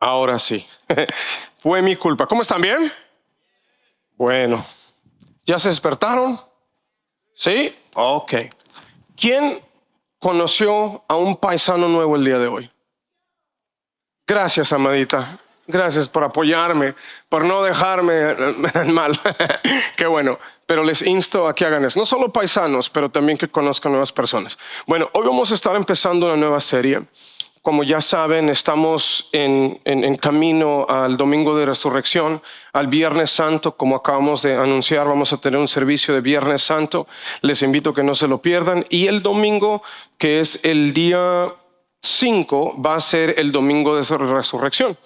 Ahora sí. Fue mi culpa. ¿Cómo están? ¿Bien? Bueno. ¿Ya se despertaron? ¿Sí? Ok. ¿Quién conoció a un paisano nuevo el día de hoy? Gracias, amadita. Gracias por apoyarme, por no dejarme mal. Qué bueno. Pero les insto a que hagan eso. No solo paisanos, pero también que conozcan nuevas personas. Bueno, hoy vamos a estar empezando una nueva serie. Como ya saben, estamos en camino al Domingo de Resurrección, al Viernes Santo. Como acabamos de anunciar, vamos a tener un servicio de Viernes Santo. Les invito a que no se lo pierdan. Y el domingo, que es el día 5, va a ser el Domingo de Resurrección.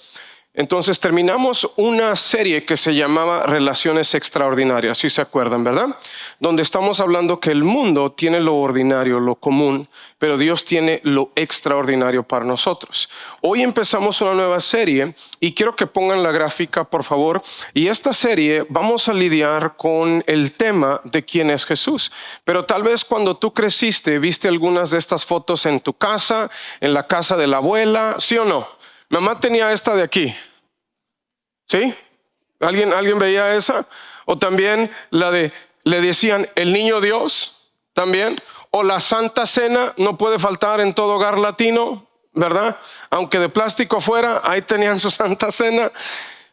Entonces terminamos una serie que se llamaba Relaciones Extraordinarias, si se acuerdan, ¿verdad? Donde estamos hablando que el mundo tiene lo ordinario, lo común, pero Dios tiene lo extraordinario para nosotros. Hoy empezamos una nueva serie y quiero que pongan la gráfica, por favor. Y esta serie vamos a lidiar con el tema de quién es Jesús. Pero tal vez cuando tú creciste, viste algunas de estas fotos en tu casa, en la casa de la abuela, ¿sí o no? Mamá tenía esta de aquí. ¿Sí? ¿Alguien veía esa? O también la de, le decían el niño Dios, también. O la Santa Cena, no puede faltar en todo hogar latino, ¿verdad? Aunque de plástico fuera, ahí tenían su Santa Cena.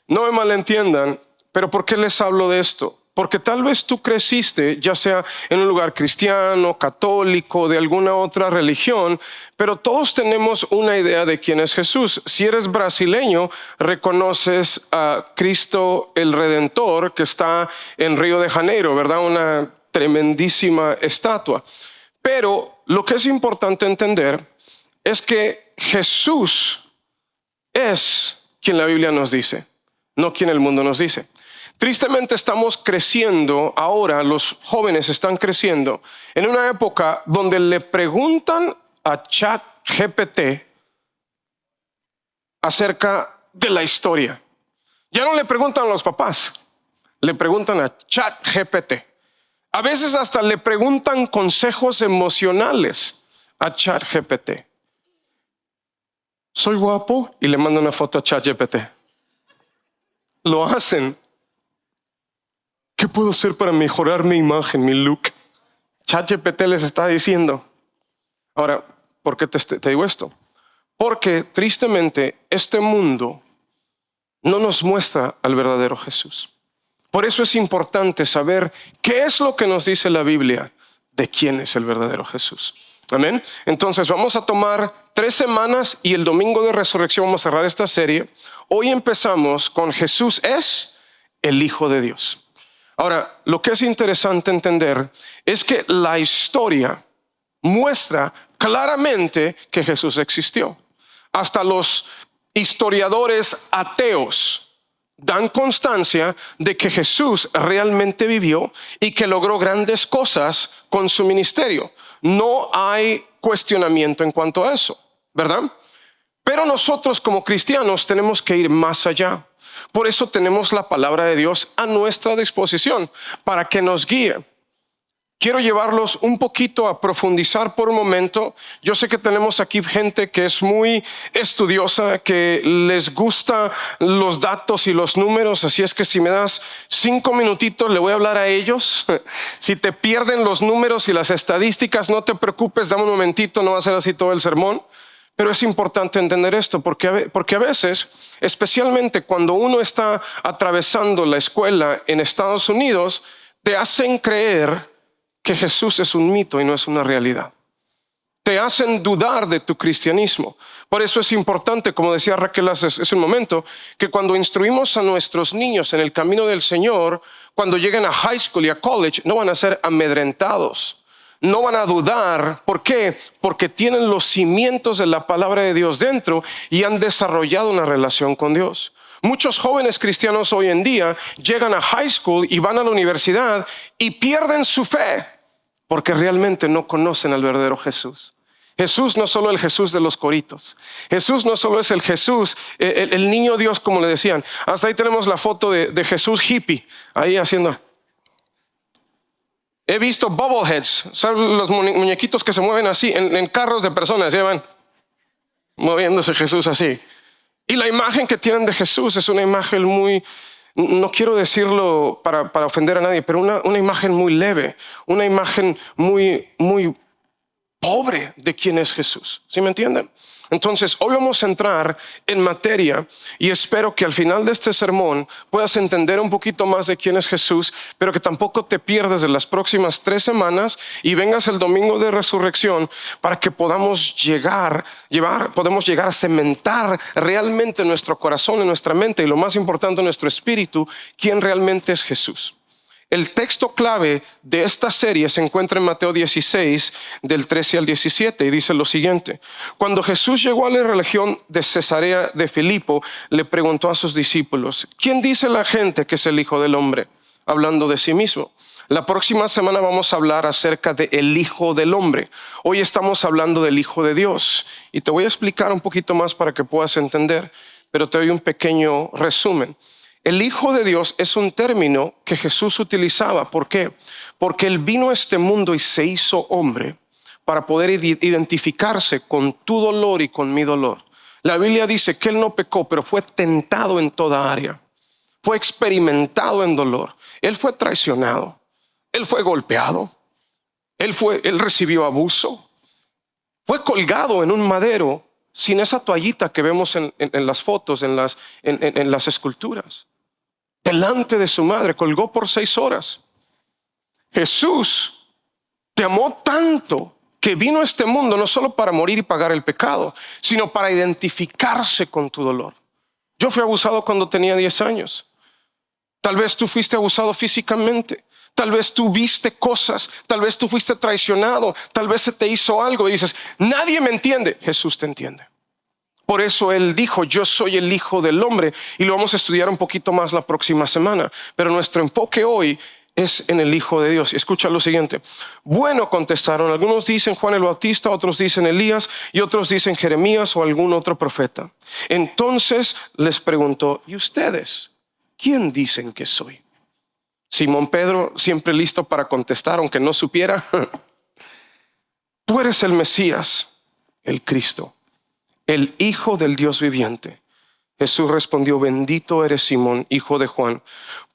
No me malentiendan, pero ¿por qué les hablo de esto? Porque tal vez tú creciste, ya sea en un lugar cristiano, católico, de alguna otra religión, pero todos tenemos una idea de quién es Jesús. Si eres brasileño, reconoces a Cristo el Redentor, que está en Río de Janeiro, ¿verdad? Una tremendísima estatua. Pero lo que es importante entender es que Jesús es quien la Biblia nos dice, no quien el mundo nos dice. Tristemente estamos creciendo ahora, los jóvenes están creciendo en una época donde le preguntan a ChatGPT acerca de la historia. Ya no le preguntan a los papás, le preguntan a ChatGPT. A veces hasta le preguntan consejos emocionales a ChatGPT. ¿Soy guapo? Y le mandan una foto a ChatGPT. Lo hacen. ¿Qué puedo hacer para mejorar mi imagen, mi look? ChatGPT les está diciendo. Ahora, ¿por qué te digo esto? Porque tristemente este mundo no nos muestra al verdadero Jesús. Por eso es importante saber qué es lo que nos dice la Biblia de quién es el verdadero Jesús. Amén. Entonces vamos a tomar 3 semanas y el domingo de resurrección vamos a cerrar esta serie. Hoy empezamos con Jesús es el Hijo de Dios. Ahora, lo que es interesante entender es que la historia muestra claramente que Jesús existió. Hasta los historiadores ateos dan constancia de que Jesús realmente vivió y que logró grandes cosas con su ministerio. No hay cuestionamiento en cuanto a eso, ¿verdad? Pero nosotros como cristianos tenemos que ir más allá. Por eso tenemos la palabra de Dios a nuestra disposición para que nos guíe. Quiero llevarlos un poquito a profundizar por un momento. Yo sé que tenemos aquí gente que es muy estudiosa, que les gusta los datos y los números, así es que si me das 5 minutitos le voy a hablar a ellos. Si te pierden los números y las estadísticas, no te preocupes, dame un momentito, no va a ser así todo el sermón. Pero es importante entender esto porque a veces, especialmente cuando uno está atravesando la escuela en Estados Unidos, te hacen creer que Jesús es un mito y no es una realidad. Te hacen dudar de tu cristianismo. Por eso es importante, como decía Raquel hace un momento, que cuando instruimos a nuestros niños en el camino del Señor, cuando lleguen a high school y a college, no van a ser amedrentados. No van a dudar. ¿Por qué? Porque tienen los cimientos de la palabra de Dios dentro y han desarrollado una relación con Dios. Muchos jóvenes cristianos hoy en día llegan a high school y van a la universidad y pierden su fe porque realmente no conocen al verdadero Jesús. Jesús no solo el Jesús de los coritos. Jesús no solo es el Jesús, el niño Dios, como le decían. Hasta ahí tenemos la foto de Jesús hippie, ahí haciendo. He visto bobbleheads, ¿saben? Los muñequitos que se mueven así en carros de personas, llevan moviéndose Jesús así. Y la imagen que tienen de Jesús es una imagen muy, no quiero decirlo para ofender a nadie, pero una imagen muy leve, una imagen muy pobre de quién es Jesús. ¿Sí me entienden? Entonces, hoy vamos a entrar en materia y espero que al final de este sermón puedas entender un poquito más de quién es Jesús, pero que tampoco te pierdas de las próximas 3 semanas y vengas el domingo de resurrección para que podamos llegar a cementar realmente en nuestro corazón, en nuestra mente y lo más importante en nuestro espíritu, quién realmente es Jesús. El texto clave de esta serie se encuentra en Mateo 16, del 13 al 17, y dice lo siguiente. Cuando Jesús llegó a la región de Cesarea de Filipo, le preguntó a sus discípulos, ¿quién dice la gente que es el Hijo del Hombre? Hablando de sí mismo. La próxima semana vamos a hablar acerca del Hijo del Hombre. Hoy estamos hablando del Hijo de Dios. Y te voy a explicar un poquito más para que puedas entender, pero te doy un pequeño resumen. El Hijo de Dios es un término que Jesús utilizaba. ¿Por qué? Porque Él vino a este mundo y se hizo hombre para poder identificarse con tu dolor y con mi dolor. La Biblia dice que Él no pecó, pero fue tentado en toda área. Fue experimentado en dolor. Él fue traicionado. Él fue golpeado. Él recibió abuso. Fue colgado en un madero sin esa toallita que vemos en las fotos, en las esculturas. Delante de su madre, colgó por 6 horas. Jesús te amó tanto que vino a este mundo no solo para morir y pagar el pecado, sino para identificarse con tu dolor. Yo fui abusado cuando tenía 10 años. Tal vez tú fuiste abusado físicamente. Tal vez tú viste cosas. Tal vez tú fuiste traicionado. Tal vez se te hizo algo y dices, nadie me entiende. Jesús te entiende. Por eso Él dijo, yo soy el Hijo del Hombre, y lo vamos a estudiar un poquito más la próxima semana. Pero nuestro enfoque hoy es en el Hijo de Dios. Y escucha lo siguiente. Bueno, contestaron, algunos dicen Juan el Bautista, otros dicen Elías y otros dicen Jeremías o algún otro profeta. Entonces les preguntó, ¿y ustedes? ¿Quién dicen que soy? Simón Pedro, siempre listo para contestar, aunque no supiera. Tú eres el Mesías, el Cristo, el Hijo del Dios viviente. Jesús respondió, bendito eres Simón, hijo de Juan,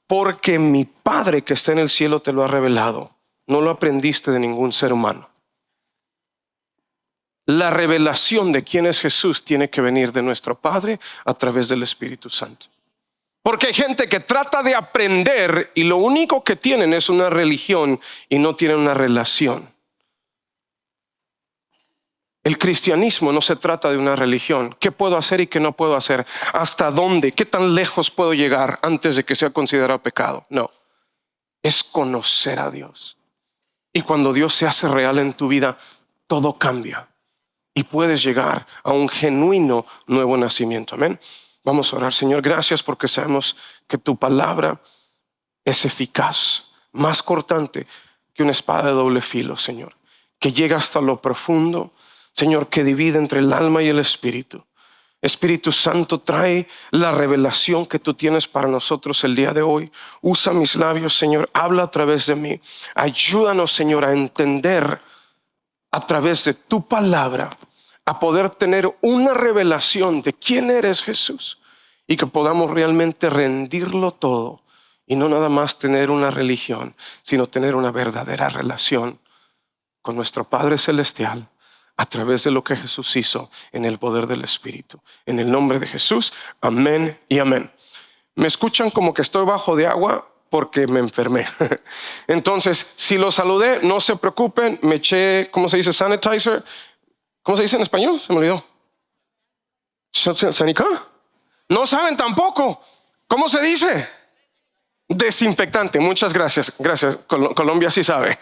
porque mi Padre que está en el cielo te lo ha revelado. No lo aprendiste de ningún ser humano. La revelación de quién es Jesús tiene que venir de nuestro Padre a través del Espíritu Santo. Porque hay gente que trata de aprender y lo único que tienen es una religión y no tienen una relación. El cristianismo no se trata de una religión. ¿Qué puedo hacer y qué no puedo hacer? ¿Hasta dónde? ¿Qué tan lejos puedo llegar antes de que sea considerado pecado? No. Es conocer a Dios. Y cuando Dios se hace real en tu vida, todo cambia. Y puedes llegar a un genuino nuevo nacimiento. Amén. Vamos a orar. Señor, gracias porque sabemos que tu palabra es eficaz, más cortante que una espada de doble filo, Señor. Que llega hasta lo profundo, Señor, que divide entre el alma y el espíritu. Espíritu Santo, trae la revelación que tú tienes para nosotros el día de hoy. Usa mis labios, Señor, habla a través de mí. Ayúdanos, Señor, a entender a través de tu palabra, a poder tener una revelación de quién eres, Jesús, y que podamos realmente rendirlo todo y no nada más tener una religión, sino tener una verdadera relación con nuestro Padre Celestial a través de lo que Jesús hizo en el poder del Espíritu. En el nombre de Jesús, amén y amén. Me escuchan como que estoy bajo de agua porque me enfermé. Entonces, si los saludé, no se preocupen, me eché, ¿cómo se dice? Sanitizer. ¿Cómo se dice en español? Se me olvidó. ¿Sanica? No saben tampoco. ¿Cómo se dice? Desinfectante. Muchas gracias. Gracias. Colombia sí sabe.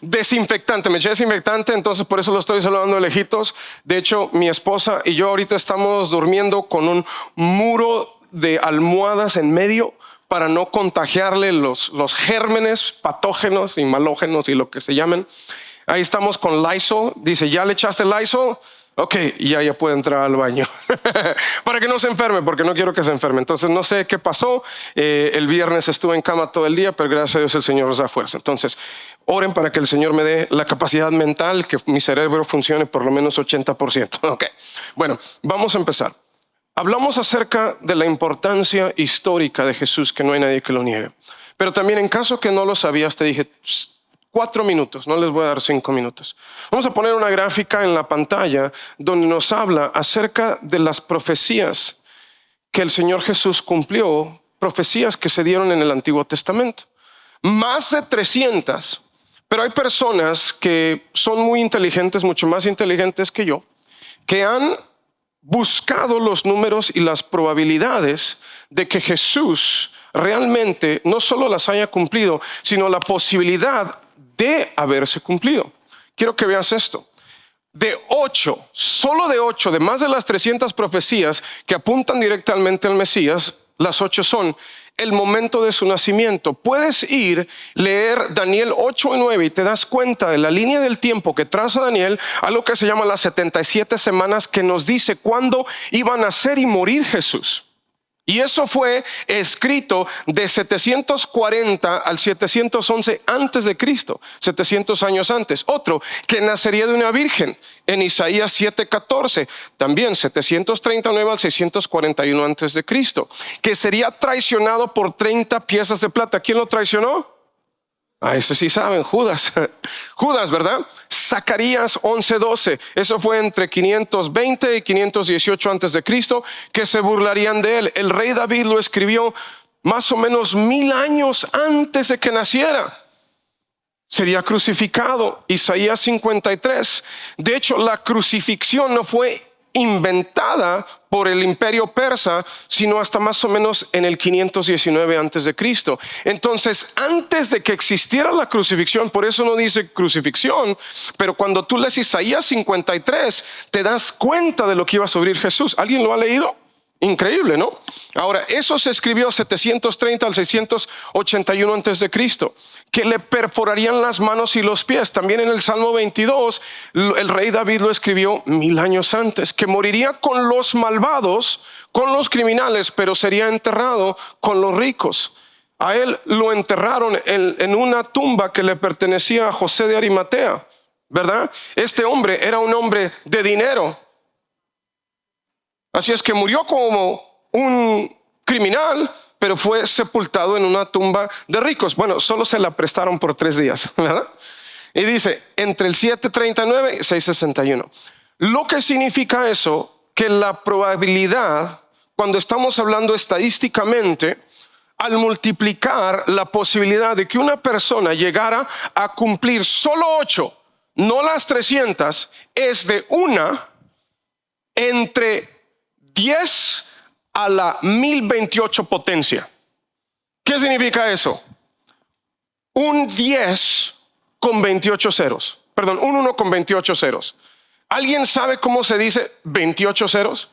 Desinfectante. Me eché desinfectante, entonces por eso lo estoy saludando de lejitos. De hecho, mi esposa y yo ahorita estamos durmiendo con un muro de almohadas en medio para no contagiarle los gérmenes patógenos y malógenos y lo que se llamen. Ahí estamos con Lysol. Dice, ¿ya le echaste Lysol? Ok, ya puede entrar al baño. Para que no se enferme, porque no quiero que se enferme. Entonces no sé qué pasó. El viernes estuve en cama todo el día, pero gracias a Dios el Señor nos da fuerza. Entonces oren para que el Señor me dé la capacidad mental, que mi cerebro funcione por lo menos 80%. Ok, bueno, vamos a empezar. Hablamos acerca de la importancia histórica de Jesús, que no hay nadie que lo niegue. Pero también, en caso que no lo sabías, te dije 4 minutos, no les voy a dar 5 minutos. Vamos a poner una gráfica en la pantalla donde nos habla acerca de las profecías que el Señor Jesús cumplió, profecías que se dieron en el Antiguo Testamento. Más de 300, pero hay personas que son muy inteligentes, mucho más inteligentes que yo, que han buscado los números y las probabilidades de que Jesús realmente no solo las haya cumplido, sino la posibilidad de haberse cumplido. Quiero que veas esto. De 8, solo de 8, de más de las 300 profecías que apuntan directamente al Mesías, las 8 son el momento de su nacimiento. Puedes ir, leer Daniel 8 y 9 y te das cuenta de la línea del tiempo que traza Daniel, algo que se llama las 77 semanas, que nos dice cuándo iba a nacer y morir Jesús. Y eso fue escrito de 740 al 711 antes de Cristo, 700 años antes. Otro, que nacería de una virgen, en Isaías 7:14, también 739 al 641 antes de Cristo, que sería traicionado por 30 piezas de plata. ¿Quién lo traicionó? Ese sí saben, Judas. Judas, ¿verdad? Zacarías 11:12. Eso fue entre 520 y 518 antes de Cristo, que se burlarían de él. El rey David lo escribió más o menos 1000 años antes de que naciera. Sería crucificado. Isaías 53. De hecho, la crucifixión no fue inventada por el imperio persa, sino hasta más o menos en el 519 antes de Cristo. Entonces, antes de que existiera la crucifixión, por eso no dice crucifixión, pero cuando tú lees Isaías 53, te das cuenta de lo que iba a sufrir Jesús. ¿Alguien lo ha leído? Increíble, ¿no? Ahora, eso se escribió 730 al 681 antes de Cristo, que le perforarían las manos y los pies. También en el Salmo 22, el rey David lo escribió 1000 años antes, que moriría con los malvados, con los criminales, pero sería enterrado con los ricos. A él lo enterraron en una tumba que le pertenecía a José de Arimatea, ¿verdad? Este hombre era un hombre de dinero. Así es que murió como un criminal, pero fue sepultado en una tumba de ricos. Bueno, solo se la prestaron por 3 días, ¿verdad? Y dice, entre el 739 y 661. Lo que significa eso, que la probabilidad, cuando estamos hablando estadísticamente, al multiplicar la posibilidad de que una persona llegara a cumplir solo 8, no las 300, es de 1 entre 10 a la 1028 potencia. ¿Qué significa eso? Un 10 con 28 ceros. Perdón, un 1 con 28 ceros. ¿Alguien sabe cómo se dice 28 ceros?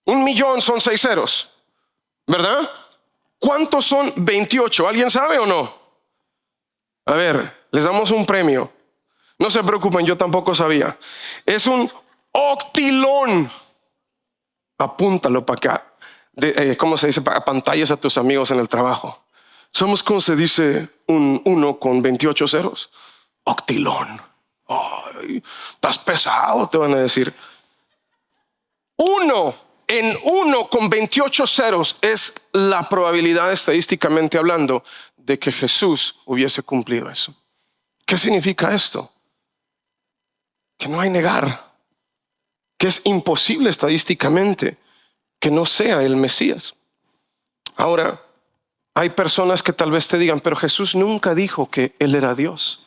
1,000,000 son 6 ceros, ¿verdad? ¿Cuántos son 28? ¿Alguien sabe o no? A ver, les damos un premio. No se preocupen, yo tampoco sabía. Es un octilón. Apúntalo para acá. ¿Cómo se dice? Para pantallas a tus amigos en el trabajo. ¿Sabes cómo se dice un 1 con 28 ceros? Octilón. Ay, estás pesado, te van a decir. 1 en 1 con 28 ceros es la probabilidad, estadísticamente hablando, de que Jesús hubiese cumplido eso. ¿Qué significa esto? Que no hay negar, que es imposible estadísticamente que no sea el Mesías. Ahora, hay personas que tal vez te digan, pero Jesús nunca dijo que Él era Dios.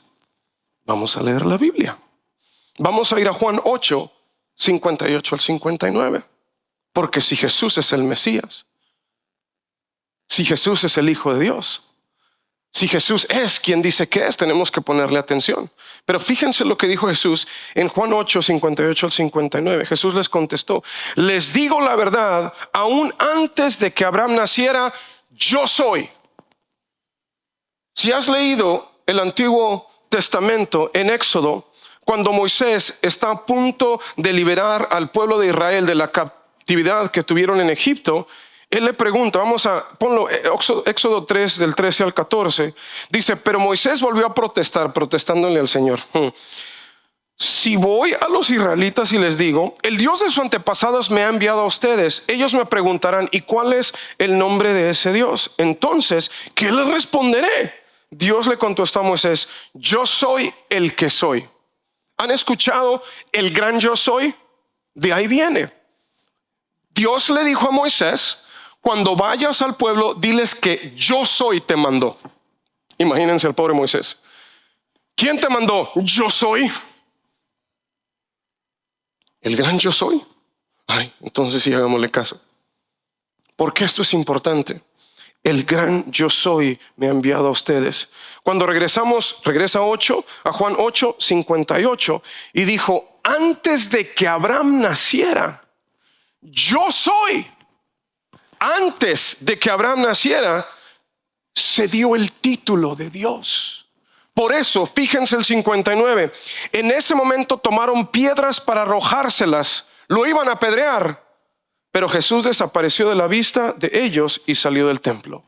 Vamos a leer la Biblia. Vamos a ir a Juan 8, 58 al 59. Porque si Jesús es el Mesías, si Jesús es el Hijo de Dios, si Jesús es quien dice que es, tenemos que ponerle atención. Pero fíjense lo que dijo Jesús en Juan 8, 58 al 59. Jesús les contestó, les digo la verdad, aún antes de que Abraham naciera, yo soy. Si has leído el Antiguo Testamento en Éxodo, cuando Moisés está a punto de liberar al pueblo de Israel de la captividad que tuvieron en Egipto, él le pregunta, vamos a ponlo, Éxodo 3 del 13 al 14, dice, pero Moisés volvió a protestar, protestándole al Señor. Si voy a los israelitas y les digo, el Dios de sus antepasados me ha enviado a ustedes, ellos me preguntarán, ¿y cuál es el nombre de ese Dios? Entonces, ¿qué les responderé? Dios le contestó a Moisés, yo soy el que soy. ¿Han escuchado el gran yo soy? De ahí viene. Dios le dijo a Moisés, cuando vayas al pueblo, diles que yo soy te mandó. Imagínense al pobre Moisés. ¿Quién te mandó? Yo soy. El gran yo soy. Ay, entonces sí, hagámosle caso. Porque esto es importante. El gran yo soy me ha enviado a ustedes. Cuando regresa a Juan 8:58 y dijo, antes de que Abraham naciera, yo soy. Antes de que Abraham naciera, se dio el título de Dios. Por eso, fíjense el 59. En ese momento tomaron piedras para arrojárselas. Lo iban a apedrear. Pero Jesús desapareció de la vista de ellos y salió del templo.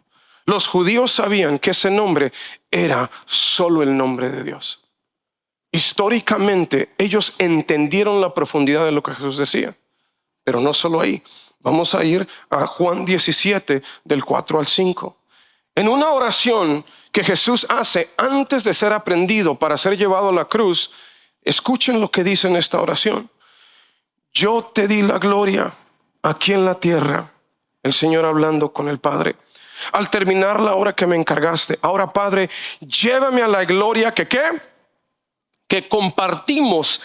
Los judíos sabían que ese nombre era solo el nombre de Dios. Históricamente, ellos entendieron la profundidad de lo que Jesús decía. Pero no solo ahí. Vamos a ir a Juan 17, del 4 al 5. En una oración que Jesús hace antes de ser aprendido para ser llevado a la cruz, escuchen lo que dice en esta oración. Yo te di la gloria aquí en la tierra, el Señor hablando con el Padre, al terminar la hora que me encargaste. Ahora, Padre, llévame a la gloria que compartimos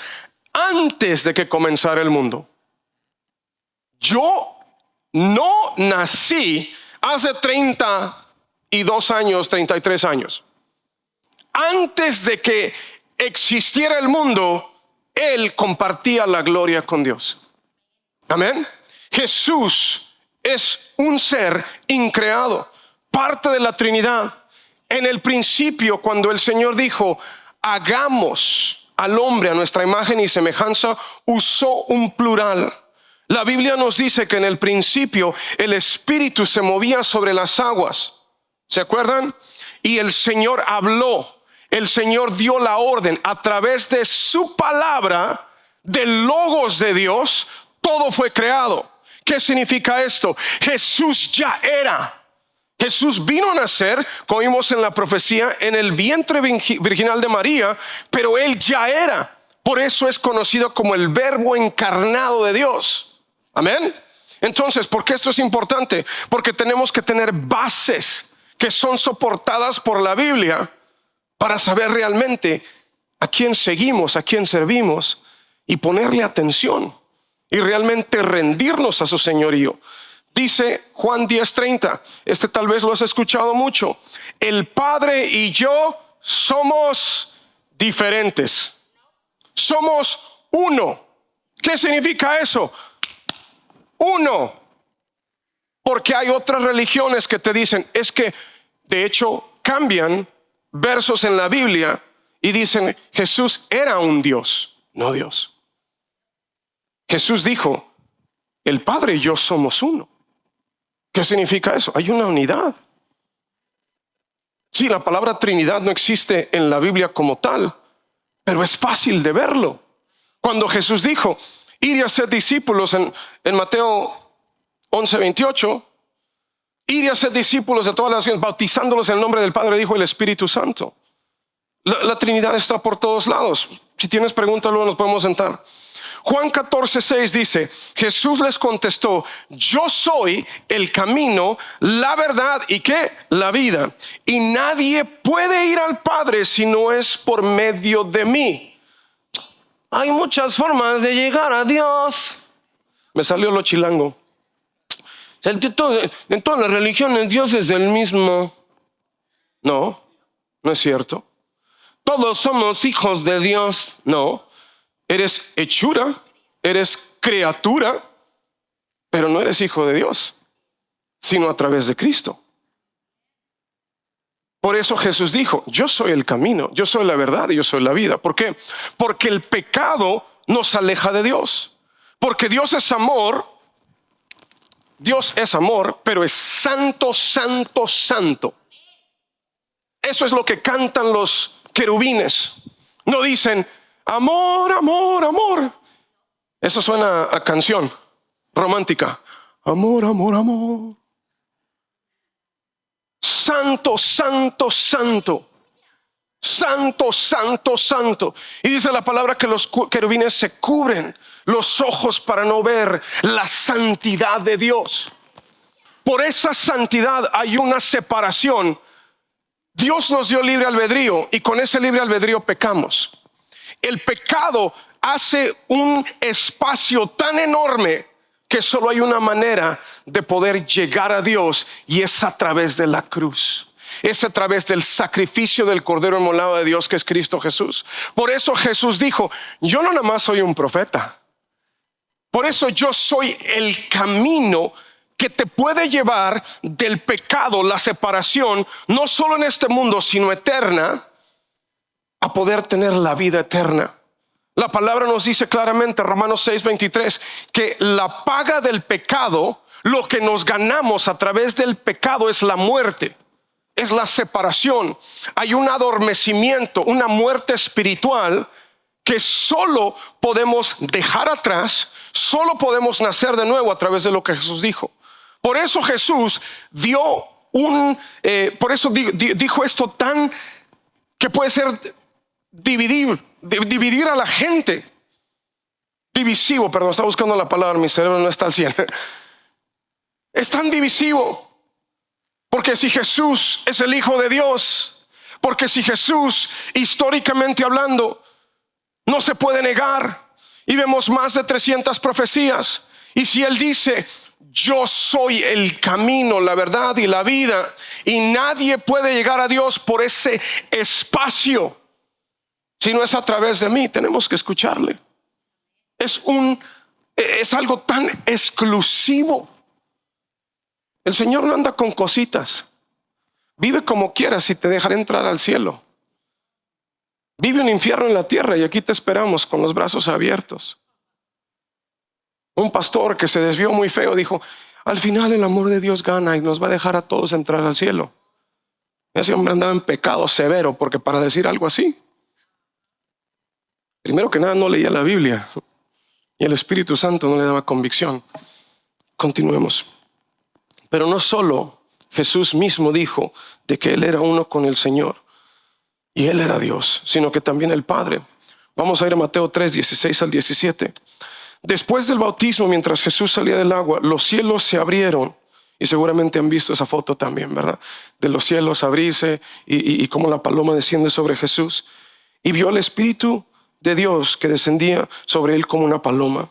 antes de que comenzara el mundo. Yo no nací hace 32 años, 33 años. Antes de que existiera el mundo, Él compartía la gloria con Dios. Amén. Jesús es un ser increado, parte de la Trinidad. En el principio, cuando el Señor dijo, hagamos al hombre a nuestra imagen y semejanza, usó un plural. La Biblia nos dice que en el principio el Espíritu se movía sobre las aguas. ¿Se acuerdan? Y el Señor habló. El Señor dio la orden a través de su palabra, del logos de Dios, todo fue creado. ¿Qué significa esto? Jesús ya era. Jesús vino a nacer, como vimos en la profecía, en el vientre virginal de María, pero Él ya era. Por eso es conocido como el Verbo encarnado de Dios. Amén. Entonces, ¿por qué esto es importante? Porque tenemos que tener bases que son soportadas por la Biblia para saber realmente a quién seguimos, a quién servimos y ponerle atención y realmente rendirnos a su señorío. Dice Juan 10:30, tal vez lo has escuchado mucho. El Padre y yo somos diferentes. Somos uno. ¿Qué significa eso? Uno. Porque hay otras religiones que te dicen, es que de hecho cambian versos en la Biblia y dicen, Jesús era un Dios, no Dios. Jesús dijo, el Padre y yo somos uno. ¿Qué significa eso? Hay una unidad. Sí, la palabra Trinidad no existe en la Biblia como tal, pero es fácil de verlo. Cuando Jesús dijo, id y haced discípulos en Mateo 11:28, id y haced discípulos de todas las naciones, bautizándolos en el nombre del Padre, Hijo y el Espíritu Santo. La Trinidad está por todos lados. Si tienes preguntas, luego nos podemos sentar. Juan 14:6 dice, Jesús les contestó, yo soy el camino, la verdad y ¿qué? La vida. Y nadie puede ir al Padre si no es por medio de mí. Hay muchas formas de llegar a Dios. Me salió lo chilango. En todas las religiones Dios es el mismo. No, no es cierto. Todos somos hijos de Dios. No. Eres hechura, eres criatura, pero no eres hijo de Dios, sino a través de Cristo. Por eso Jesús dijo, yo soy el camino, yo soy la verdad y yo soy la vida. ¿Por qué? Porque el pecado nos aleja de Dios. Porque Dios es amor, pero es santo, santo, santo. Eso es lo que cantan los querubines. No dicen, Amor, amor, amor. Eso suena a canción romántica. Amor, amor, amor. Santo, santo, santo. Santo, santo, santo. Y dice la palabra que los querubines se cubren los ojos para no ver la santidad de Dios. Por esa santidad hay una separación. Dios nos dio libre albedrío y con ese libre albedrío pecamos. El pecado hace un espacio tan enorme que solo hay una manera de poder llegar a Dios, y es a través de la cruz. Es a través del sacrificio del Cordero inmolado de Dios, que es Cristo Jesús. Por eso Jesús dijo: yo no nada más soy un profeta. Por eso yo soy el camino que te puede llevar del pecado, la separación, no solo en este mundo, sino eterna, a poder tener la vida eterna. La palabra nos dice claramente, Romanos 6:23, que la paga del pecado, lo que nos ganamos a través del pecado, es la muerte, es la separación. Hay un adormecimiento, una muerte espiritual que solo podemos dejar atrás, solo podemos nacer de nuevo a través de lo que Jesús dijo. Por eso Jesús dio dijo esto tan que puede ser dividir a la gente. Divisivo, perdón, estaba buscando la palabra, mi cerebro no está al 100. Es tan divisivo, porque si Jesús es el Hijo de Dios, porque si Jesús, históricamente hablando, no se puede negar, y vemos más de 300 profecías, y si Él dice: yo soy el camino, la verdad y la vida, y nadie puede llegar a Dios por ese espacio si no es a través de mí, tenemos que escucharle. Es algo tan exclusivo. El Señor no anda con cositas. Vive como quieras y te dejaré entrar al cielo. Vive un infierno en la tierra y aquí te esperamos con los brazos abiertos. Un pastor que se desvió muy feo dijo: al final el amor de Dios gana y nos va a dejar a todos entrar al cielo. Ese hombre andaba en pecado severo, porque para decir algo así, primero que nada no leía la Biblia y el Espíritu Santo no le daba convicción. Continuemos. Pero no solo Jesús mismo dijo de que Él era uno con el Señor y Él era Dios, sino que también el Padre. Vamos a ir a Mateo 3, 16 al 17. Después del bautismo, mientras Jesús salía del agua, los cielos se abrieron. Y seguramente han visto esa foto también, ¿verdad? De los cielos abrirse y cómo la paloma desciende sobre Jesús. Y vio al Espíritu de Dios que descendía sobre él como una paloma.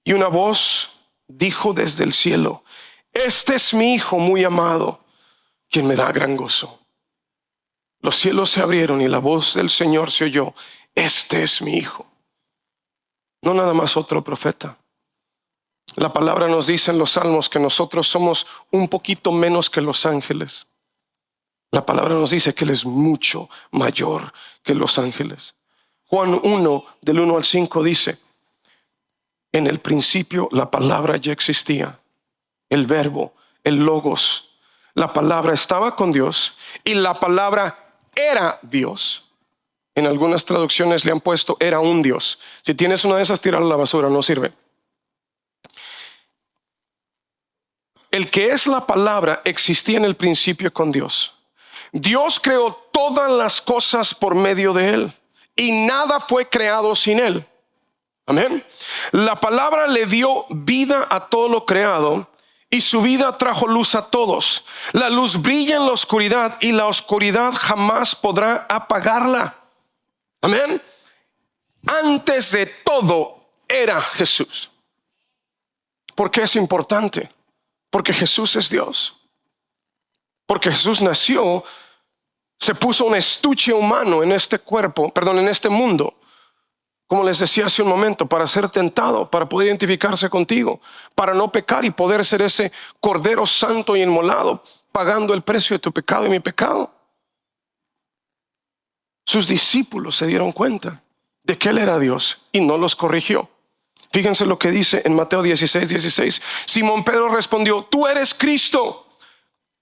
Y una voz dijo desde el cielo: este es mi Hijo muy amado, quien me da gran gozo. Los cielos se abrieron y la voz del Señor se oyó: este es mi Hijo. No nada más otro profeta. La palabra nos dice en los Salmos que nosotros somos un poquito menos que los ángeles. La palabra nos dice que Él es mucho mayor que los ángeles. Juan 1, del 1 al 5 dice: en el principio la palabra ya existía, el verbo, el logos. La palabra estaba con Dios y la palabra era Dios. En algunas traducciones le han puesto era un Dios. Si tienes una de esas, tírala a la basura, no sirve. El que es la palabra existía en el principio con Dios. Dios creó todas las cosas por medio de Él y nada fue creado sin Él. Amén. La palabra le dio vida a todo lo creado y su vida trajo luz a todos. La luz brilla en la oscuridad y la oscuridad jamás podrá apagarla. Amén. Antes de todo era Jesús. ¿Por qué es importante? Porque Jesús es Dios. Porque Jesús nació, se puso un estuche humano en este cuerpo, en este mundo, como les decía hace un momento, para ser tentado, para poder identificarse contigo, para no pecar y poder ser ese Cordero Santo y inmolado, pagando el precio de tu pecado y mi pecado. Sus discípulos se dieron cuenta de que Él era Dios y no los corrigió. Fíjense lo que dice en Mateo 16, 16. Simón Pedro respondió: tú eres Cristo,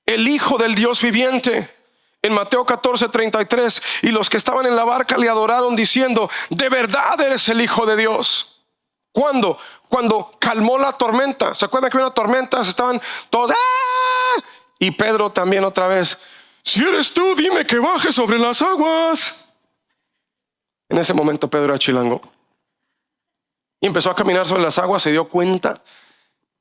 el Hijo del Dios viviente. En Mateo 14:33, y los que estaban en la barca le adoraron diciendo: de verdad eres el Hijo de Dios. ¿Cuándo? Cuando calmó la tormenta. ¿Se acuerdan que había una tormenta? Estaban todos ¡ah! Y Pedro también otra vez: si eres tú, dime que baje sobre las aguas. En ese momento Pedro era chilango y empezó a caminar sobre las aguas. Se dio cuenta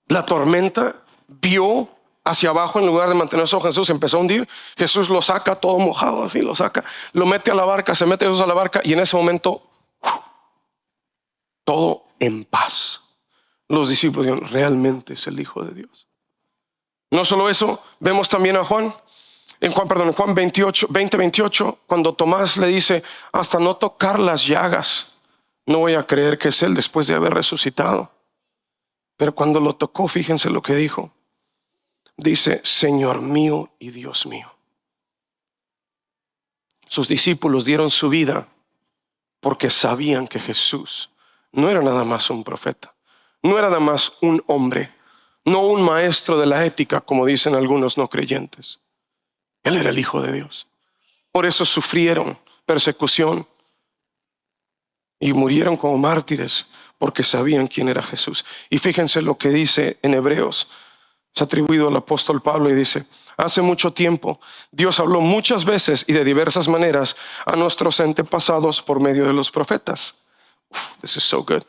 la tormenta, vio hacia abajo en lugar de mantenerse con Jesús, empezó a hundir. Jesús lo saca todo mojado, así lo saca, lo mete a la barca, se mete Jesús a la barca, y en ese momento todo en paz. Los discípulos dijeron: realmente es el Hijo de Dios. No solo eso, vemos también a Juan. En Juan 20:28, cuando Tomás le dice: hasta no tocar las llagas, no voy a creer que es él, después de haber resucitado. Pero cuando lo tocó, fíjense lo que dijo. Dice: Señor mío y Dios mío. Sus discípulos dieron su vida porque sabían que Jesús no era nada más un profeta, no era nada más un hombre, no un maestro de la ética, como dicen algunos no creyentes. Él era el Hijo de Dios. Por eso sufrieron persecución y murieron como mártires, porque sabían quién era Jesús. Y fíjense lo que dice en Hebreos. Es atribuido al apóstol Pablo y dice: hace mucho tiempo Dios habló muchas veces y de diversas maneras a nuestros antepasados por medio de los profetas. This is so good.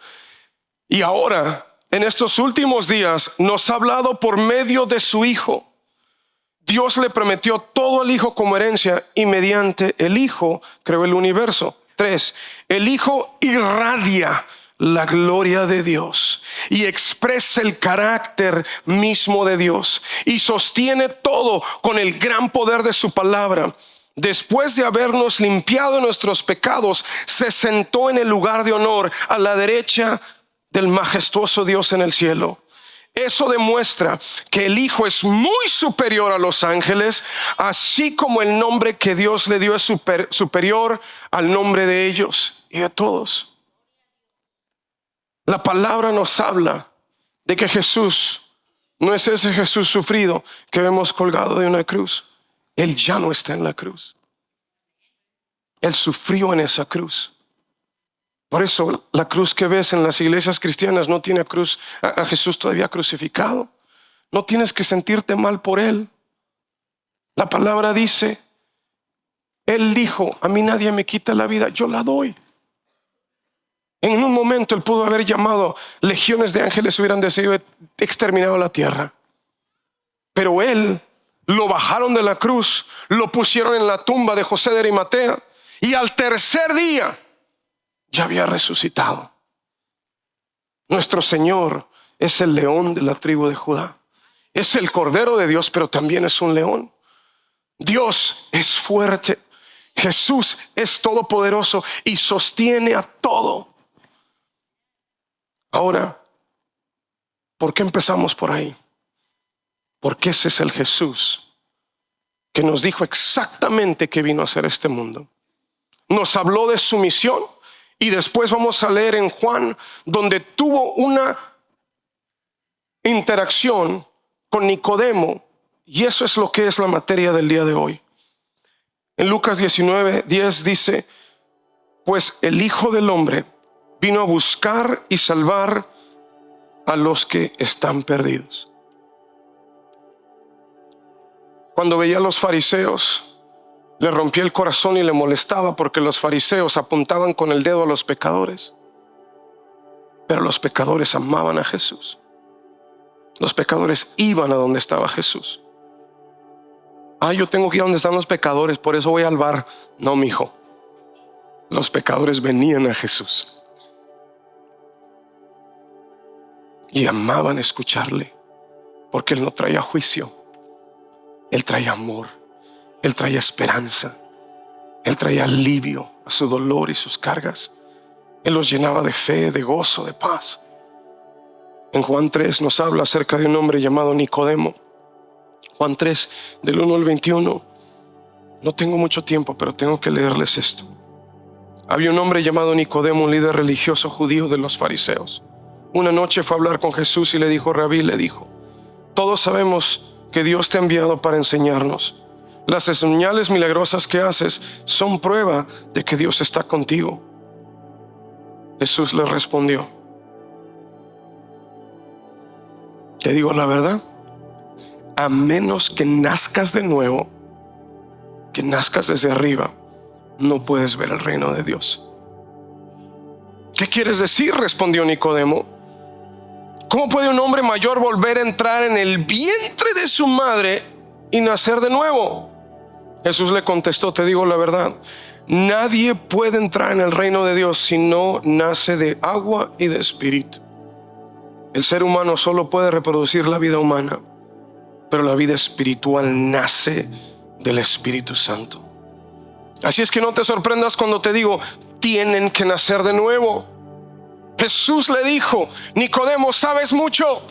Y ahora, en estos últimos días, nos ha hablado por medio de su Hijo. Dios le prometió todo al Hijo como herencia, y mediante el Hijo creó el universo. 3. El Hijo irradia la gloria de Dios y expresa el carácter mismo de Dios, y sostiene todo con el gran poder de su palabra. Después de habernos limpiado de nuestros pecados, se sentó en el lugar de honor a la derecha del majestuoso Dios en el cielo. Eso demuestra que el Hijo es muy superior a los ángeles, así como el nombre que Dios le dio es superior al nombre de ellos y de todos. La palabra nos habla de que Jesús no es ese Jesús sufrido que vemos colgado de una cruz. Él ya no está en la cruz. Él sufrió en esa cruz. Por eso la cruz que ves en las iglesias cristianas no tiene a Jesús todavía crucificado. No tienes que sentirte mal por él. La palabra dice: él dijo: a mí nadie me quita la vida, yo la doy. En un momento él pudo haber llamado legiones de ángeles, hubieran decidido exterminar la tierra. Pero él lo bajaron de la cruz, lo pusieron en la tumba de José de Arimatea, y al tercer día ya había resucitado. Nuestro Señor es el león de la tribu de Judá. Es el Cordero de Dios, pero también es un león. Dios es fuerte. Jesús es todopoderoso y sostiene a todo. Ahora, ¿por qué empezamos por ahí? Porque ese es el Jesús que nos dijo exactamente que vino a hacer este mundo. Nos habló de su misión, y después vamos a leer en Juan, donde tuvo una interacción con Nicodemo, y eso es lo que es la materia del día de hoy. En Lucas 19:10 dice: pues el Hijo del Hombre vino a buscar y salvar a los que están perdidos. Cuando veía a los fariseos, le rompía el corazón y le molestaba, porque los fariseos apuntaban con el dedo a los pecadores. Pero los pecadores amaban a Jesús. Los pecadores iban a donde estaba Jesús. Yo tengo que ir a donde están los pecadores, por eso voy al bar. No, mijo. Los pecadores venían a Jesús y amaban escucharle, porque Él no traía juicio. Él traía amor. Él traía esperanza. Él traía alivio a su dolor y sus cargas. Él los llenaba de fe, de gozo, de paz. En Juan 3 nos habla acerca de un hombre llamado Nicodemo. Juan 3, del 1 al 21. No tengo mucho tiempo, pero tengo que leerles esto. Había un hombre llamado Nicodemo, un líder religioso judío de los fariseos. Una noche fue a hablar con Jesús y le dijo: Rabí, le dijo, todos sabemos que Dios te ha enviado para enseñarnos. Las señales milagrosas que haces son prueba de que Dios está contigo. Jesús le respondió: te digo la verdad, a menos que nazcas de nuevo, que nazcas desde arriba, no puedes ver el reino de Dios. ¿Qué quieres decir?, respondió Nicodemo. ¿Cómo puede un hombre mayor volver a entrar en el vientre de su madre y nacer de nuevo? Jesús le contestó: te digo la verdad, nadie puede entrar en el reino de Dios si no nace de agua y de espíritu. El ser humano solo puede reproducir la vida humana, pero la vida espiritual nace del Espíritu Santo. Así es que no te sorprendas cuando te digo: tienen que nacer de nuevo. Jesús le dijo: Nicodemo, sabes mucho.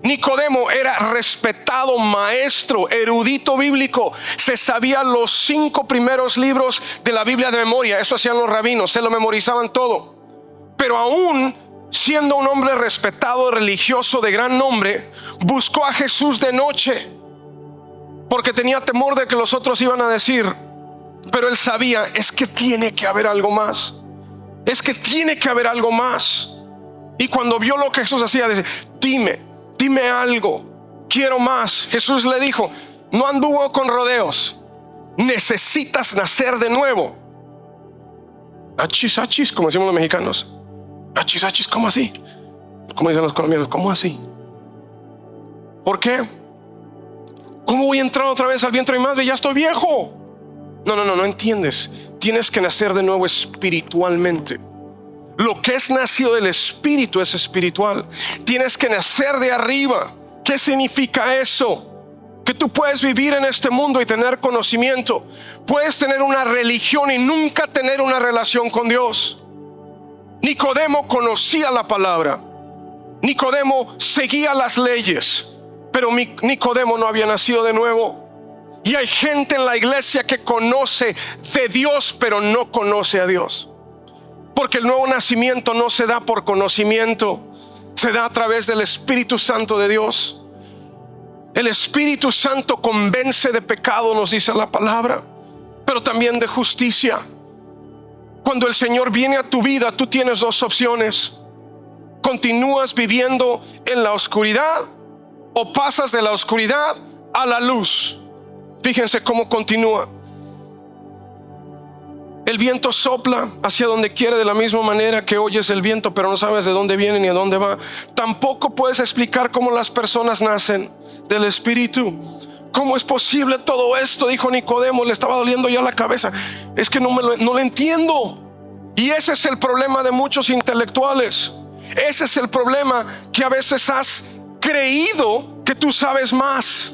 Nicodemo era respetado maestro, erudito bíblico. Se sabía los 5 primeros libros de la Biblia de memoria. Eso hacían los rabinos, se lo memorizaban todo. Pero aún siendo un hombre respetado, religioso, de gran nombre, buscó a Jesús de noche porque tenía temor de que los otros iban a decir. Pero él sabía: es que tiene que haber algo más. Es que tiene que haber algo más. Y cuando vio lo que Jesús hacía, dice: dime algo, quiero más. Jesús le dijo: no anduvo con rodeos, necesitas nacer de nuevo. Achis, achis, como decimos los mexicanos. Achis, achis, ¿cómo así? Como dicen los colombianos, ¿cómo así? ¿Por qué? ¿Cómo voy a entrar otra vez al vientre de mi madre? Ya estoy viejo. No entiendes. Tienes que nacer de nuevo espiritualmente. Lo que es nacido del Espíritu es espiritual. Tienes que nacer de arriba. ¿Qué significa eso? Que tú puedes vivir en este mundo y tener conocimiento. Puedes tener una religión y nunca tener una relación con Dios. Nicodemo conocía la palabra. Nicodemo seguía las leyes. Pero Nicodemo no había nacido de nuevo. Y hay gente en la iglesia que conoce de Dios, pero no conoce a Dios. Porque el nuevo nacimiento no se da por conocimiento, se da a través del Espíritu Santo de Dios. El Espíritu Santo convence de pecado, nos dice la palabra, pero también de justicia. Cuando el Señor viene a tu vida, tú tienes 2 opciones: continúas viviendo en la oscuridad o pasas de la oscuridad a la luz. Fíjense cómo continúa. El viento sopla hacia donde quiere, de la misma manera que oyes el viento, pero no sabes de dónde viene ni a dónde va. Tampoco puedes explicar cómo las personas nacen del Espíritu. ¿Cómo es posible todo esto?, dijo Nicodemo. Le estaba doliendo ya la cabeza. Es que no lo entiendo. Y ese es el problema de muchos intelectuales. Ese es el problema, que a veces has creído que tú sabes más.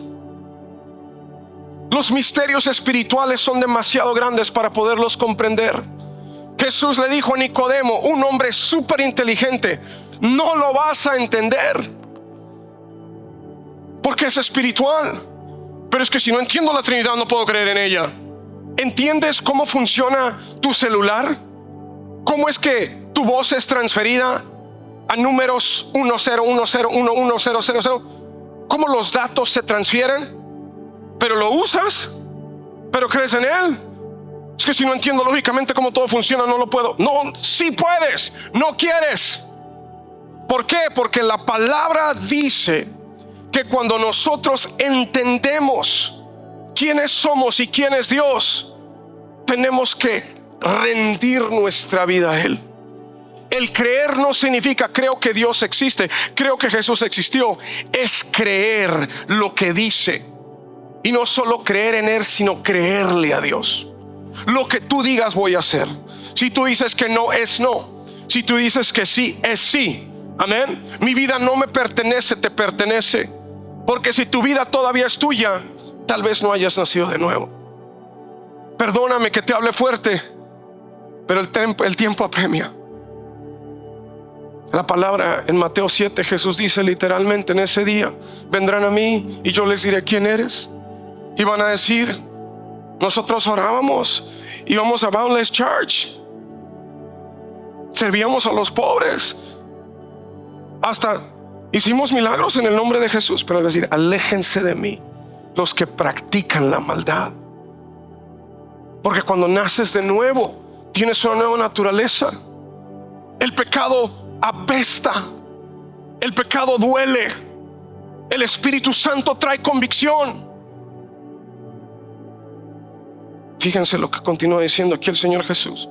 Los misterios espirituales son demasiado grandes para poderlos comprender. Jesús le dijo a Nicodemo, un hombre súper inteligente: no lo vas a entender porque es espiritual. Pero es que si no entiendo la Trinidad, no puedo creer en ella. ¿Entiendes cómo funciona tu celular? ¿Cómo es que tu voz es transferida a números 10101100? ¿Cómo los datos se transfieren? Pero lo usas, pero crees en él. Es que si no entiendo lógicamente cómo todo funciona, no lo puedo. No, sí puedes, no quieres. ¿Por qué? Porque la palabra dice que cuando nosotros entendemos quiénes somos y quién es Dios, tenemos que rendir nuestra vida a Él. El creer no significa creo que Dios existe, creo que Jesús existió. Es creer lo que dice. Y no solo creer en Él, sino creerle a Dios. Lo que tú digas voy a hacer. Si tú dices que no, es no. Si tú dices que sí, es sí. Amén. Mi vida no me pertenece, te pertenece. Porque si tu vida todavía es tuya, tal vez no hayas nacido de nuevo. Perdóname que te hable fuerte, pero el tiempo apremia. La palabra en Mateo 7, Jesús dice literalmente: en ese día vendrán a mí y yo les diré quién eres. Y van a decir: nosotros orábamos, íbamos a Boundless Church, servíamos a los pobres, hasta hicimos milagros en el nombre de Jesús. Pero van a decir: aléjense de mí los que practican la maldad. Porque cuando naces de nuevo, tienes una nueva naturaleza. El pecado apesta, el pecado duele, el Espíritu Santo trae convicción. Fíjense lo que continúa diciendo aquí el Señor Jesús.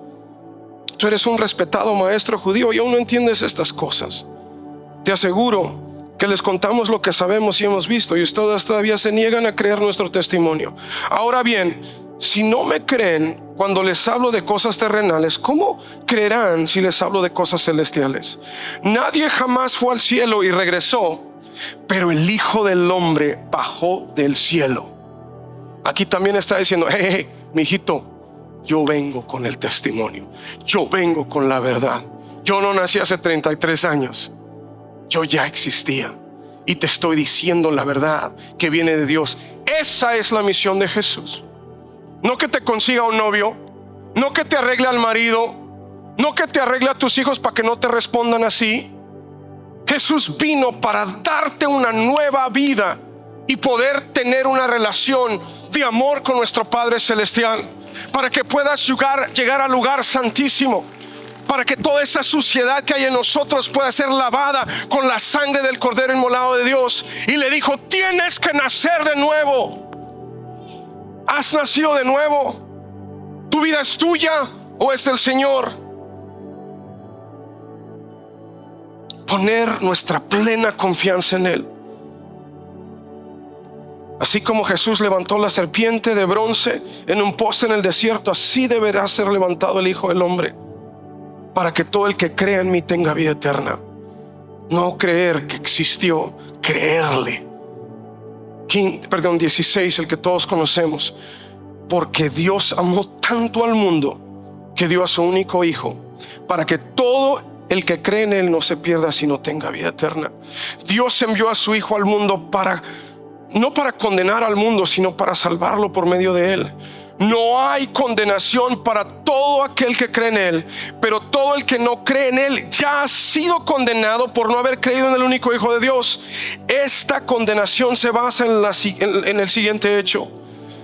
Tú eres un respetado maestro judío y aún no entiendes estas cosas. Te aseguro que les contamos lo que sabemos y hemos visto, y ustedes todavía se niegan a creer nuestro testimonio. Ahora bien, si no me creen cuando les hablo de cosas terrenales, ¿cómo creerán si les hablo de cosas celestiales? Nadie jamás fue al cielo y regresó, pero el Hijo del Hombre bajó del cielo. Aquí también está diciendo: hey, mijito, yo vengo con el testimonio, yo vengo con la verdad. Yo no nací hace 33 años, yo ya existía y te estoy diciendo la verdad que viene de Dios. Esa es la misión de Jesús. No que te consiga un novio, no que te arregle al marido, no que te arregle a tus hijos para que no te respondan así. Jesús vino para darte una nueva vida y poder tener una relación de amor con nuestro Padre Celestial, para que puedas llegar al lugar santísimo, para que toda esa suciedad que hay en nosotros pueda ser lavada con la sangre del Cordero inmolado de Dios. Y le dijo: tienes que nacer de nuevo. ¿Has nacido de nuevo? ¿Tu vida es tuya o es del Señor? Poner nuestra plena confianza en Él. Así como Jesús levantó la serpiente de bronce en un poste en el desierto, así deberá ser levantado el Hijo del Hombre, para que todo el que crea en mí tenga vida eterna. No creer que existió, creerle. 16, el que todos conocemos. Porque Dios amó tanto al mundo que dio a su único Hijo, para que todo el que cree en Él no se pierda, sino tenga vida eterna. Dios envió a su Hijo al mundo no para condenar al mundo, sino para salvarlo por medio de Él. No hay condenación para todo aquel que cree en Él, pero todo el que no cree en Él ya ha sido condenado por no haber creído en el único Hijo de Dios. Esta condenación se basa en el siguiente hecho: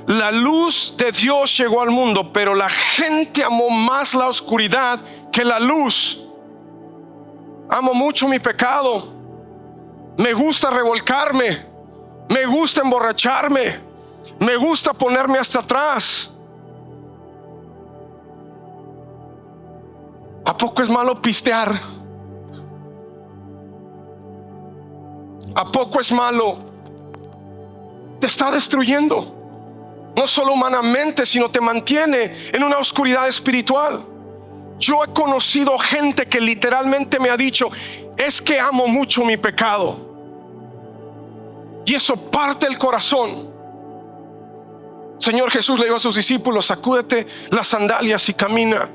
la luz de Dios llegó al mundo, pero la gente amó más la oscuridad que la luz. Amo mucho mi pecado, me gusta revolcarme, me gusta emborracharme, me gusta ponerme hasta atrás. ¿A poco es malo pistear? ¿A poco es malo? Te está destruyendo, no solo humanamente, sino te mantiene en una oscuridad espiritual. Yo he conocido gente que literalmente me ha dicho: es que amo mucho mi pecado. Y eso parte el corazón. Señor Jesús le dijo a sus discípulos: sacúdete las sandalias y camina,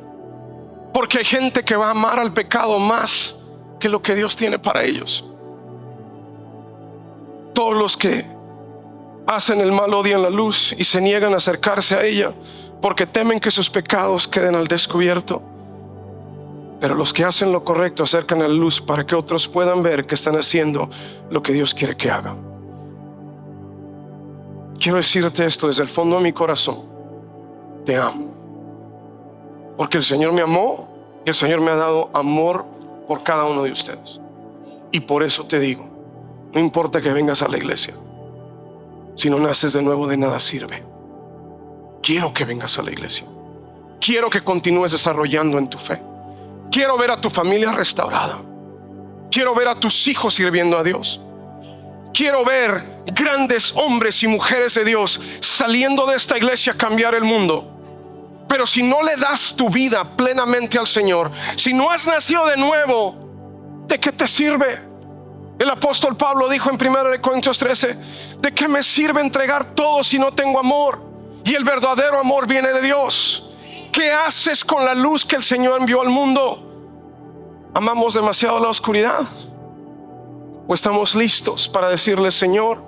porque hay gente que va a amar al pecado más que lo que Dios tiene para ellos. Todos los que hacen el mal odian la luz y se niegan a acercarse a ella, porque temen que sus pecados queden al descubierto. Pero los que hacen lo correcto acercan a la luz para que otros puedan ver que están haciendo lo que Dios quiere que hagan. Quiero decirte esto desde el fondo de mi corazón: te amo, porque el Señor me amó y el Señor me ha dado amor por cada uno de ustedes. Y por eso te digo: no importa que vengas a la iglesia, si no naces de nuevo, de nada sirve. Quiero que vengas a la iglesia, quiero que continúes desarrollando en tu fe, quiero ver a tu familia restaurada, quiero ver a tus hijos sirviendo a Dios, quiero ver grandes hombres y mujeres de Dios saliendo de esta iglesia a cambiar el mundo. Pero si no le das tu vida plenamente al Señor, si no has nacido de nuevo, ¿de qué te sirve? El apóstol Pablo dijo en 1 Corintios 13: ¿de qué me sirve entregar todo si no tengo amor? Y el verdadero amor viene de Dios. ¿Qué haces con la luz que el Señor envió al mundo? ¿Amamos demasiado la oscuridad? ¿O estamos listos para decirle: Señor,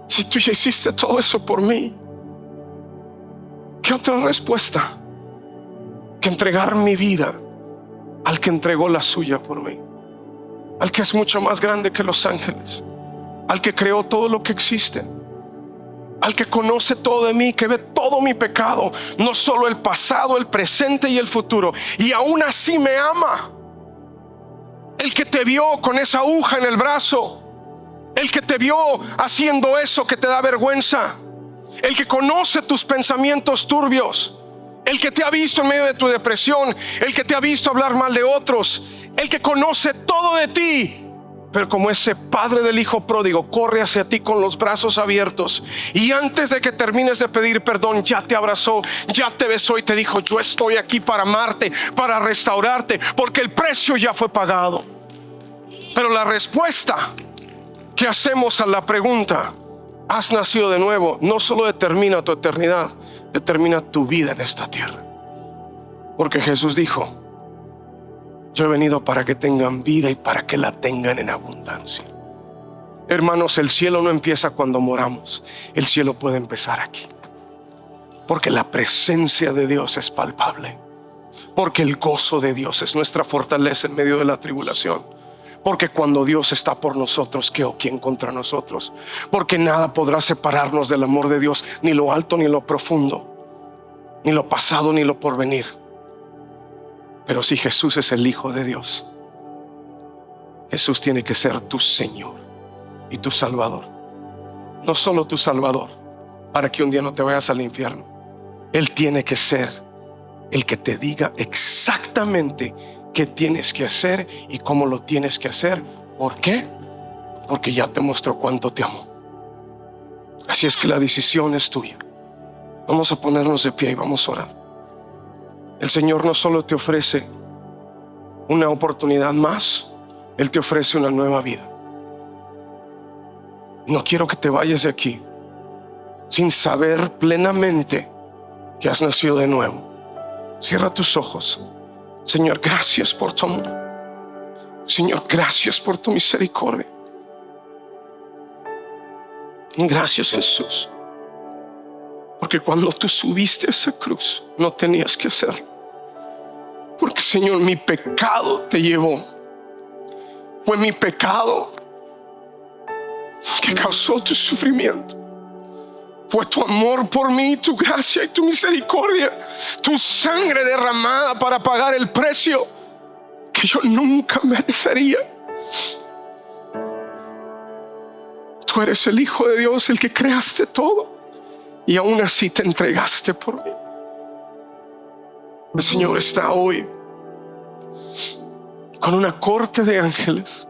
si tú ya hiciste todo eso por mí, ¿qué otra respuesta que entregar mi vida al que entregó la suya por mí? Al que es mucho más grande que los ángeles, al que creó todo lo que existe, al que conoce todo de mí, que ve todo mi pecado, no solo el pasado, el presente y el futuro, y aún así me ama. El que te vio con esa aguja en el brazo, el que te vio haciendo eso que te da vergüenza, el que conoce tus pensamientos turbios, el que te ha visto en medio de tu depresión, el que te ha visto hablar mal de otros, el que conoce todo de ti. Pero como ese padre del hijo pródigo, corre hacia ti con los brazos abiertos, y antes de que termines de pedir perdón, ya te abrazó, ya te besó y te dijo: yo estoy aquí para amarte, para restaurarte, porque el precio ya fue pagado. Pero la respuesta que hacemos a la pregunta, ¿has nacido de nuevo?, no solo determina tu eternidad, determina tu vida en esta tierra. Porque Jesús dijo: yo he venido para que tengan vida y para que la tengan en abundancia. Hermanos, el cielo no empieza cuando moramos. El cielo puede empezar aquí, porque la presencia de Dios es palpable, porque el gozo de Dios es nuestra fortaleza en medio de la tribulación, porque cuando Dios está por nosotros, ¿qué o quién contra nosotros? Porque nada podrá separarnos del amor de Dios, ni lo alto ni lo profundo, ni lo pasado ni lo porvenir. Pero si Jesús es el Hijo de Dios, Jesús tiene que ser tu Señor y tu Salvador. No solo tu Salvador para que un día no te vayas al infierno. Él tiene que ser el que te diga exactamente qué tienes que hacer y cómo lo tienes que hacer. ¿Por qué? Porque ya te mostró cuánto te amó. Así es que la decisión es tuya. Vamos a ponernos de pie y vamos a orar. El Señor no solo te ofrece una oportunidad más, Él te ofrece una nueva vida. No quiero que te vayas de aquí sin saber plenamente que has nacido de nuevo. Cierra tus ojos. Señor, gracias por tu amor. Señor, gracias por tu misericordia. Gracias, Jesús, porque cuando tú subiste a esa cruz no tenías que hacerlo. Porque, Señor, mi pecado te llevó. Fue mi pecado que causó tu sufrimiento. Fue tu amor por mí, tu gracia y tu misericordia, tu sangre derramada para pagar el precio que yo nunca merecería. Tú eres el Hijo de Dios, el que creaste todo, y aún así te entregaste por mí. El Señor está hoy con una corte de ángeles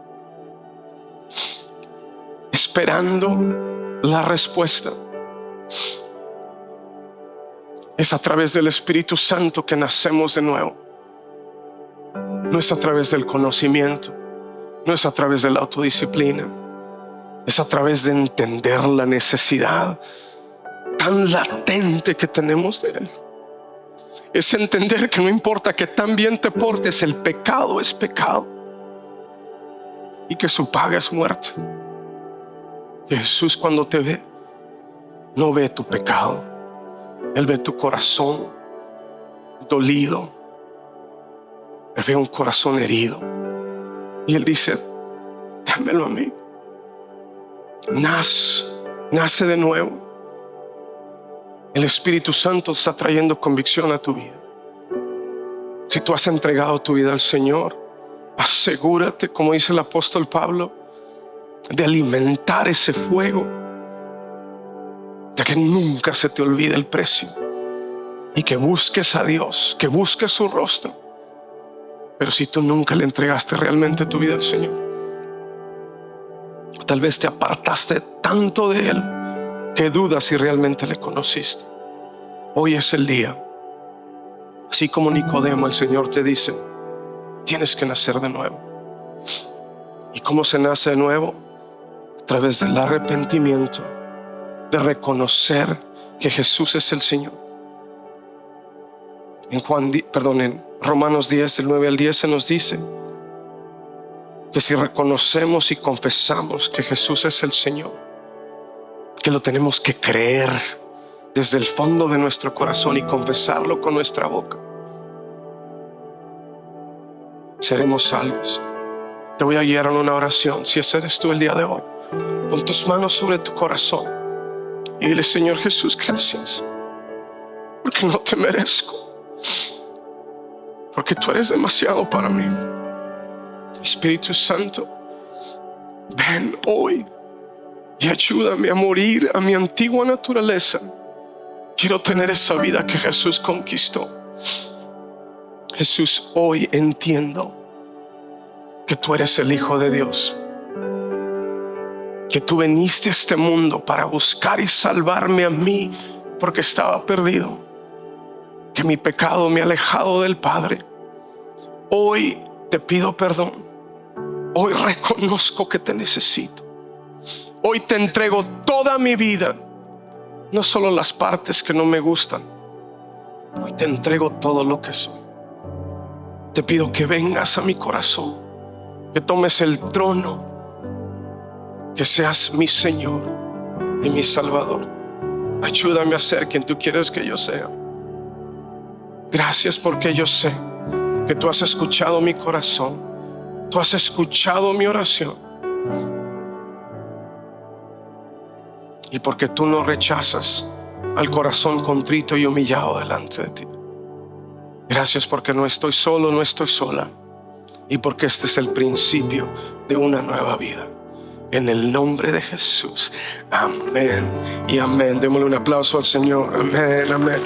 esperando la respuesta. Es a través del Espíritu Santo que nacemos de nuevo. No es a través del conocimiento, no es a través de la autodisciplina, es a través de entender la necesidad tan latente que tenemos de Él. Es entender que no importa que tan bien te portes, el pecado es pecado y que su paga es muerte. Que Jesús, cuando te ve, no ve tu pecado, Él ve tu corazón dolido, Él ve un corazón herido, y Él dice: dámelo a mí. Nace de nuevo. El Espíritu Santo está trayendo convicción a tu vida. Si tú has entregado tu vida al Señor, asegúrate, como dice el apóstol Pablo, de alimentar ese fuego, de que nunca se te olvide el precio, y que busques a Dios, que busques su rostro. Pero si tú nunca le entregaste realmente tu vida al Señor, tal vez te apartaste tanto de Él que dudas si realmente le conociste. Hoy es el día. Así como Nicodemo, el Señor te dice: tienes que nacer de nuevo. ¿Y cómo se nace de nuevo? A través del arrepentimiento, de reconocer que Jesús es el Señor. En Romanos 10, del 9 al 10, se nos dice que si reconocemos y confesamos que Jesús es el Señor, que lo tenemos que creer desde el fondo de nuestro corazón y confesarlo con nuestra boca, seremos salvos. Te voy a guiar en una oración. Si ese eres tú el día de hoy, pon tus manos sobre tu corazón. Y dile: Señor Jesús, gracias, porque no te merezco, porque tú eres demasiado para mí. Espíritu Santo, ven hoy y ayúdame a morir a mi antigua naturaleza. Quiero tener esa vida que Jesús conquistó. Jesús, hoy entiendo que tú eres el Hijo de Dios, que tú viniste a este mundo para buscar y salvarme a mí, porque estaba perdido, que mi pecado me ha alejado del Padre. Hoy te pido perdón. Hoy reconozco que te necesito. Hoy te entrego toda mi vida, no solo las partes que no me gustan. Hoy te entrego todo lo que soy. Te pido que vengas a mi corazón, que tomes el trono, que seas mi Señor y mi Salvador. Ayúdame a ser quien tú quieres que yo sea. Gracias, porque yo sé que tú has escuchado mi corazón, tú has escuchado mi oración, y porque tú no rechazas al corazón contrito y humillado delante de ti. Gracias, porque no estoy solo, no estoy sola, y porque este es el principio de una nueva vida. En el nombre de Jesús, amén y amén. Démosle un aplauso al Señor. Amén, amén.